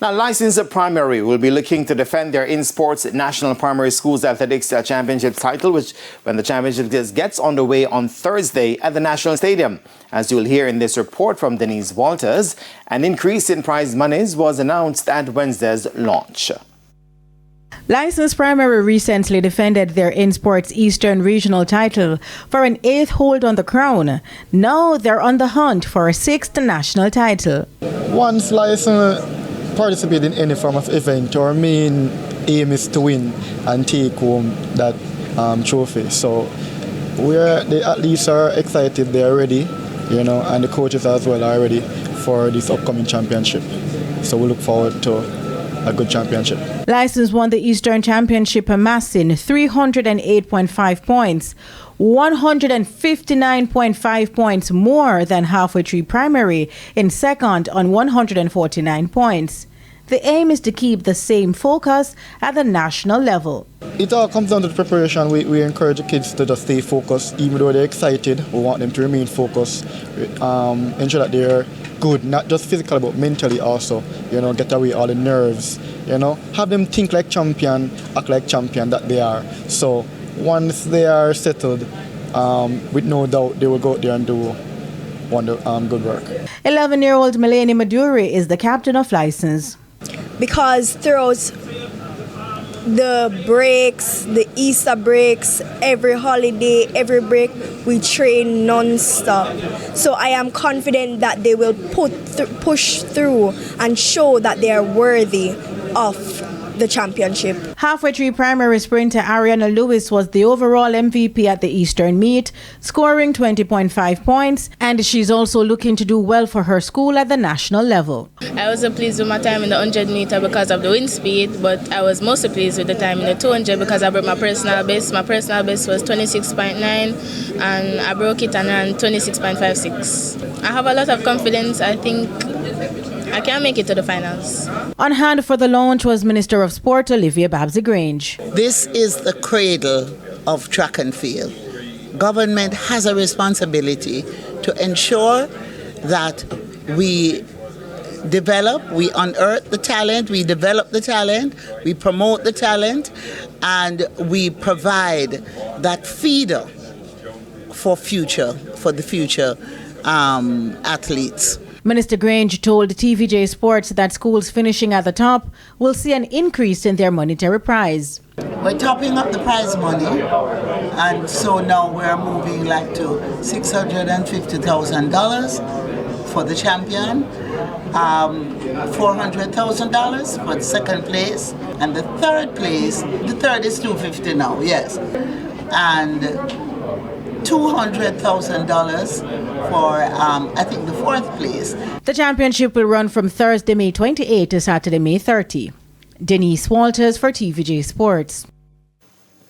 Now, Lyssons Primary will be looking to defend their in-sports National Primary Schools Athletics Championship title, which when the championship gets underway on Thursday at the National Stadium. As you will hear in this report from Denise Walters, an increase in prize monies was announced at Wednesday's launch. Lyssons Primary recently defended their in-sports Eastern Regional title for an 8th hold on the crown. Now they're on the hunt for a 6th national title. Once Lyssons participate in any form of event, our main aim is to win and take home that trophy. So the athletes are excited, they're ready, and the coaches as well are ready for this upcoming championship. So we look forward to a good championship. Lyssons won the Eastern Championship amassing 308.5 points, 159.5 points more than Halfway Tree Primary in second on 149 points. The aim is to keep the same focus at the national level. It all comes down to the preparation. We encourage the kids to just stay focused. Even though they're excited, we want them to remain focused, ensure that they're good, not just physically but mentally also, get away all the nerves, have them think like champion, act like champion that they are. So once they are settled, with no doubt they will go out there and do good work. 11-year-old Melanie Maduri is the captain of Lyssons. Because throughout the breaks, the Easter breaks, every holiday, every break, we train non-stop. So I am confident that they will push through and show that they are worthy of the championship. Halfway Tree Primary sprinter Ariana Lewis was the overall MVP at the Eastern meet, scoring 20.5 points, and she's also looking to do well for her school at the national level. I wasn't pleased with my time in the 100 meter because of the wind speed, but I was mostly pleased with the time in the 200 because I broke my personal best. My personal best was 26.9 and I broke it and ran 26.56. I have a lot of confidence. I think I can make it to the finals. On hand for the launch was Minister of Sport Olivia Babsy-Grange. This is the cradle of track and field. Government has a responsibility to ensure that we develop, we unearth the talent, we develop the talent, we promote the talent, and we provide that feeder for the future athletes. Minister Grange told TVJ Sports that schools finishing at the top will see an increase in their monetary prize. We're topping up the prize money, and so now we're moving to $650,000 for the champion, $400,000 for the second place, and the third is $250,000 now, yes, and $200,000 for, I think, the fourth place. The championship will run from Thursday, May 28 to Saturday, May 30. Denise Walters for TVJ Sports.